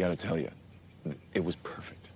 gotta tell you, it was perfect.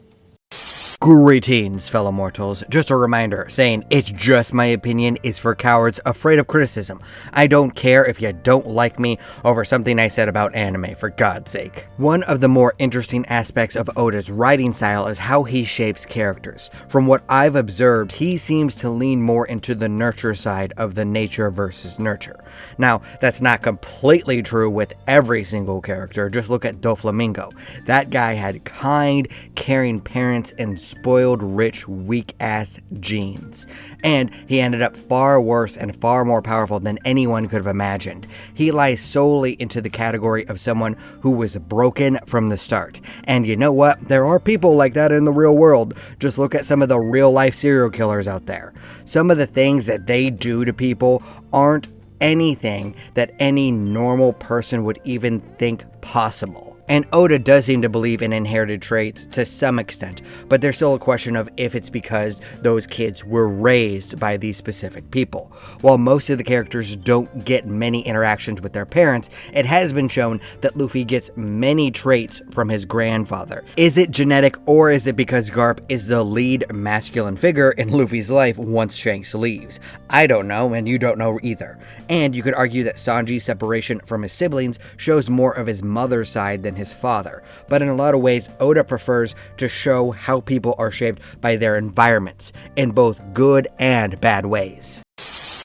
Greetings, fellow mortals. Just a reminder, saying it's just my opinion is for cowards afraid of criticism. I don't care if you don't like me over something I said about anime, for God's sake. One of the more interesting aspects of Oda's writing style is how he shapes characters. From what I've observed, he seems to lean more into the nurture side of the nature versus nurture. Now, that's not completely true with every single character. Just look at Doflamingo. That guy had kind, caring parents and spoiled, rich, weak-ass genes. And he ended up far worse and far more powerful than anyone could have imagined. He lies solely into the category of someone who was broken from the start. And you know what? There are people like that in the real world. Just look at some of the real-life serial killers out there. Some of the things that they do to people aren't anything that any normal person would even think possible. And Oda does seem to believe in inherited traits to some extent, but there's still a question of if it's because those kids were raised by these specific people. While most of the characters don't get many interactions with their parents, it has been shown that Luffy gets many traits from his grandfather. Is it genetic, or is it because Garp is the lead masculine figure in Luffy's life once Shanks leaves? I don't know, and you don't know either. And you could argue that Sanji's separation from his siblings shows more of his mother's side than his father, but in a lot of ways, Oda prefers to show how people are shaped by their environments, in both good and bad ways.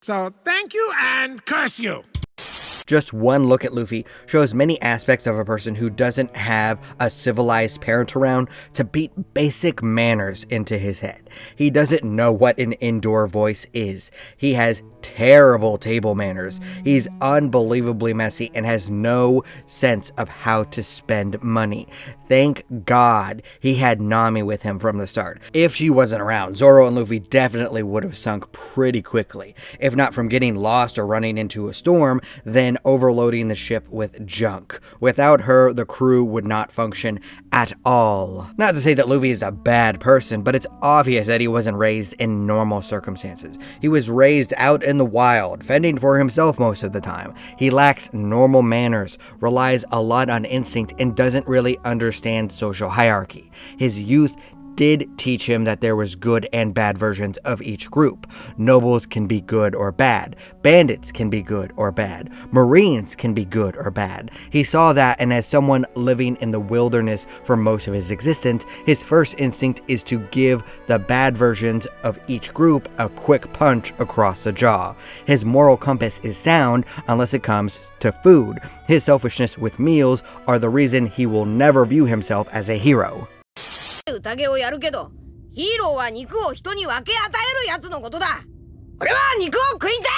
So thank you and curse you! Just one look at Luffy shows many aspects of a person who doesn't have a civilized parent around to beat basic manners into his head. He doesn't know what an indoor voice is. He has terrible table manners. He's unbelievably messy and has no sense of how to spend money. Thank God he had Nami with him from the start. If she wasn't around, Zoro and Luffy definitely would have sunk pretty quickly. If not from getting lost or running into a storm, then overloading the ship with junk. Without her, the crew would not function at all. Not to say that Luffy is a bad person, but it's obvious that he wasn't raised in normal circumstances. He was raised out in the wild, fending for himself most of the time. He lacks normal manners, relies a lot on instinct, and doesn't really understand social hierarchy. His youth did teach him that there was good and bad versions of each group. Nobles can be good or bad. Bandits can be good or bad. Marines can be good or bad. He saw that, and as someone living in the wilderness for most of his existence, his first instinct is to give the bad versions of each group a quick punch across the jaw. His moral compass is sound unless it comes to food. His selfishness with meals are the reason he will never view himself as a hero. 宴をやるけど、ヒーローは肉を人に分け与えるやつのことだ。俺は肉を食いたい!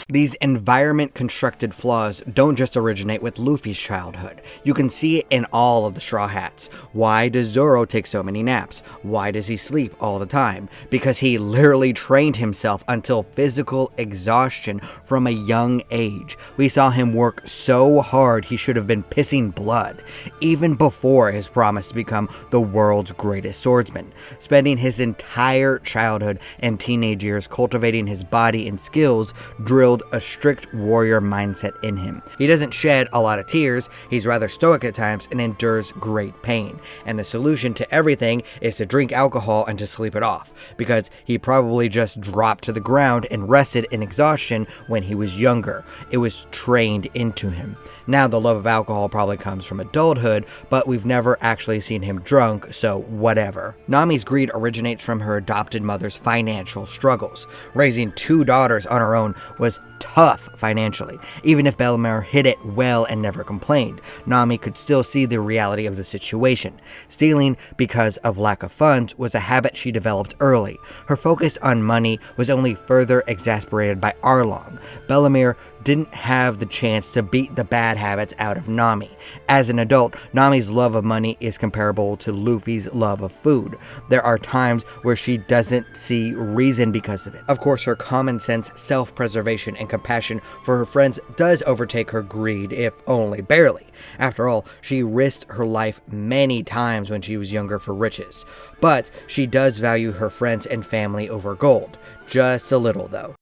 These environment-constructed flaws don't just originate with Luffy's childhood. You can see it in all of the Straw Hats. Why does Zoro take so many naps? Why does he sleep all the time? Because he literally trained himself until physical exhaustion from a young age. We saw him work so hard he should have been pissing blood, even before his promise to become the world's greatest swordsman. Spending his entire childhood and teenage years cultivating his body and skills drilled a strict warrior mindset in him. He doesn't shed a lot of tears, he's rather stoic at times and endures great pain. And the solution to everything is to drink alcohol and to sleep it off, because he probably just dropped to the ground and rested in exhaustion when he was younger. It was trained into him. Now the love of alcohol probably comes from adulthood, but we've never actually seen him drunk, so whatever. Nami's greed originates from her adopted mother's financial struggles. Raising 2 daughters on her own was tough financially. Even if Bellemere hid it well and never complained, Nami could still see the reality of the situation. Stealing because of lack of funds was a habit she developed early. Her focus on money was only further exasperated by Arlong. Bellemere didn't have the chance to beat the bad habits out of Nami. As an adult, Nami's love of money is comparable to Luffy's love of food. There are times where she doesn't see reason because of it. Of course, her common sense, self-preservation, and compassion for her friends does overtake her greed, if only barely. After all, she risked her life many times when she was younger for riches. But she does value her friends and family over gold. Just a little, though.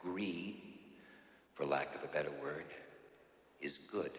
Greed, for lack of a better word, is good.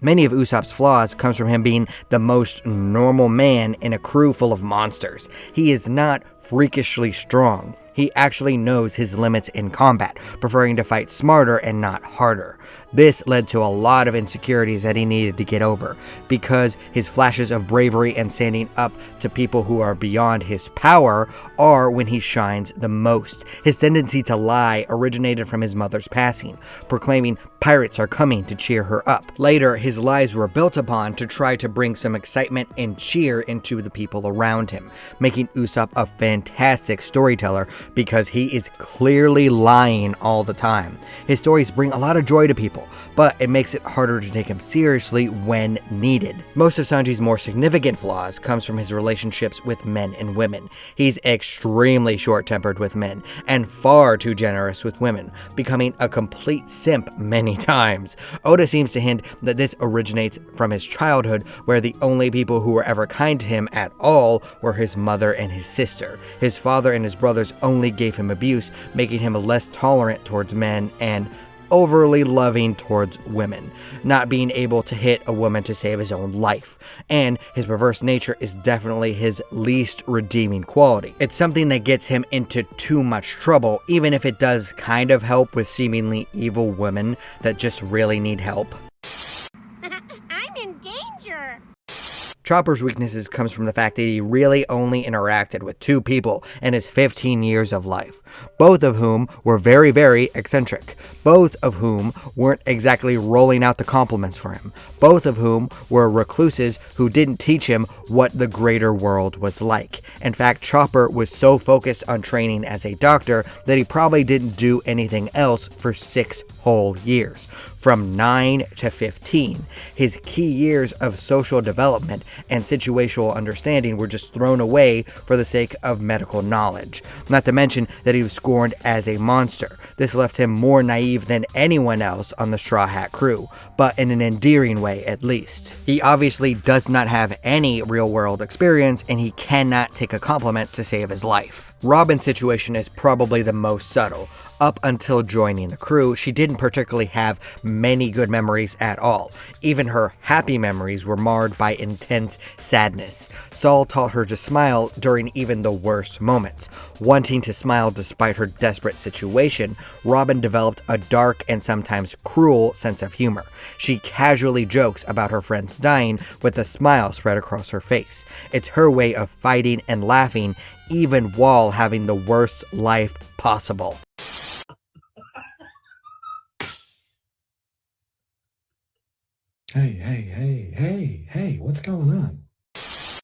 Many of Usopp's flaws comes from him being the most normal man in a crew full of monsters. He is not freakishly strong. He actually knows his limits in combat, preferring to fight smarter and not harder. This led to a lot of insecurities that he needed to get over, because his flashes of bravery and standing up to people who are beyond his power are when he shines the most. His tendency to lie originated from his mother's passing, proclaiming pirates are coming to cheer her up. Later, his lies were built upon to try to bring some excitement and cheer into the people around him, making Usopp a fantastic storyteller because he is clearly lying all the time. His stories bring a lot of joy to people, but it makes it harder to take him seriously when needed. Most of Sanji's more significant flaws comes from his relationships with men and women. He's extremely short-tempered with men and far too generous with women, becoming a complete simp many times. Oda seems to hint that this originates from his childhood, where the only people who were ever kind to him at all were his mother and his sister. His father and his brothers only gave him abuse, making him less tolerant towards men and overly loving towards women, not being able to hit a woman to save his own life. And his perverse nature is definitely his least redeeming quality. It's something that gets him into too much trouble, even if it does kind of help with seemingly evil women that just really need help. I'm in danger! Chopper's weaknesses comes from the fact that he really only interacted with 2 people in his 15 years of life, both of whom were very, very eccentric, both of whom weren't exactly rolling out the compliments for him, both of whom were recluses who didn't teach him what the greater world was like. In fact, Chopper was so focused on training as a doctor that he probably didn't do anything else for 6 whole years. From 9 to 15, his key years of social development and situational understanding were just thrown away for the sake of medical knowledge. Not to mention that he was scorned as a monster. This left him more naive than anyone else on the Straw Hat crew, but in an endearing way at least. He obviously does not have any real-world experience, and he cannot take a compliment to save his life. Robin's situation is probably the most subtle. Up until joining the crew, she didn't particularly have many good memories at all. Even her happy memories were marred by intense sadness. Saul taught her to smile during even the worst moments. Wanting to smile despite her desperate situation, Robin developed a dark and sometimes cruel sense of humor. She casually jokes about her friends dying with a smile spread across her face. It's her way of fighting and laughing even while having the worst life possible. Hey, what's going on?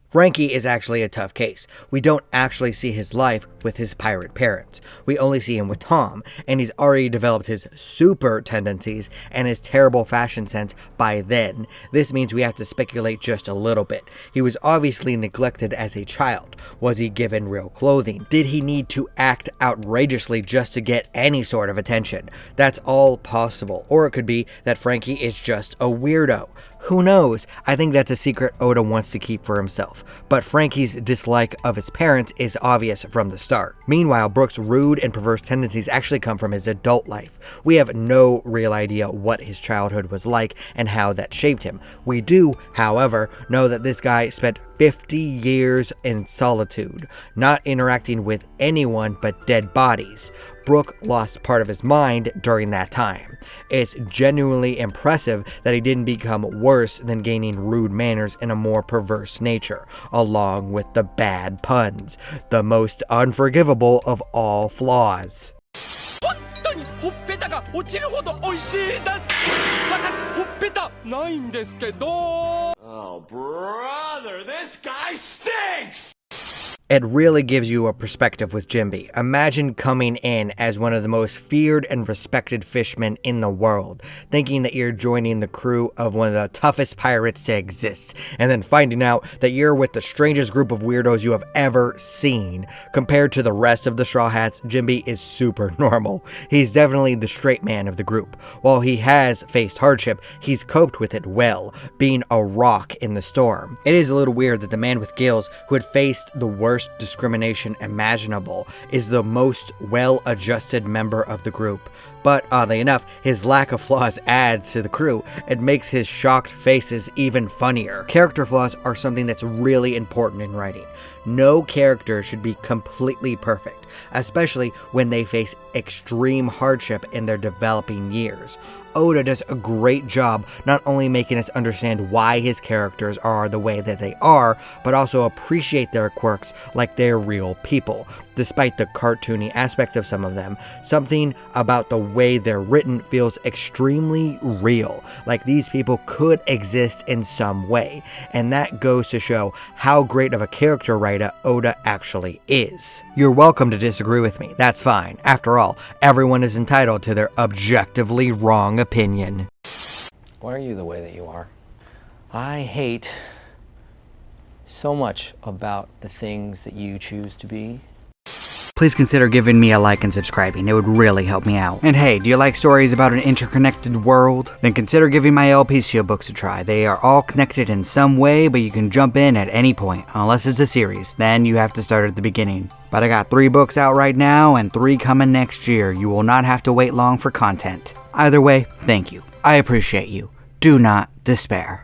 Frankie is actually a tough case. We don't actually see his life with his pirate parents. We only see him with Tom, and he's already developed his super tendencies and his terrible fashion sense by then. This means we have to speculate just a little bit. He was obviously neglected as a child. Was he given real clothing? Did he need to act outrageously just to get any sort of attention? That's all possible. Or it could be that Frankie is just a weirdo. Who knows? I think that's a secret Oda wants to keep for himself. But Frankie's dislike of his parents is obvious from the start. Meanwhile, Brook's rude and perverse tendencies actually come from his adult life. We have no real idea what his childhood was like and how that shaped him. We do, however, know that this guy spent 50 years in solitude, not interacting with anyone but dead bodies. Brook lost part of his mind during that time. It's genuinely impressive that he didn't become worse than gaining rude manners and a more perverse nature, along with the bad puns, the most unforgivable of all flaws. Oh, brother, this guy stinks! It really gives you a perspective with Jimy. Imagine coming in as one of the most feared and respected fishermen in the world, thinking that you're joining the crew of one of the toughest pirates to exist, and then finding out that you're with the strangest group of weirdos you have ever seen. Compared to the rest of the Straw Hats, Jimy is super normal. He's definitely the straight man of the group. While he has faced hardship, he's coped with it well, being a rock in the storm. It is a little weird that the man with gills, who had faced the worst worst discrimination imaginable, is the most well-adjusted member of the group. But oddly enough, his lack of flaws adds to the crew and makes his shocked faces even funnier. Character flaws are something that's really important in writing. No character should be completely perfect, especially when they face extreme hardship in their developing years. Oda does a great job not only making us understand why his characters are the way that they are, but also appreciate their quirks like they're real people. Despite the cartoony aspect of some of them, something about the way they're written feels extremely real, like these people could exist in some way, and that goes to show how great of a character writer Oda actually is. You're welcome to disagree with me, that's fine. After all, everyone is entitled to their objectively wrong opinion. Why are you the way that you are? I hate so much about the things that you choose to be. Please consider giving me a like and subscribing, it would really help me out. And hey, do you like stories about an interconnected world? Then consider giving my LP Seal books a try. They are all connected in some way, but you can jump in at any point, unless it's a series, then you have to start at the beginning. But I got 3 books out right now and 3 coming next year. You will not have to wait long for content. Either way, thank you. I appreciate you. Do not despair.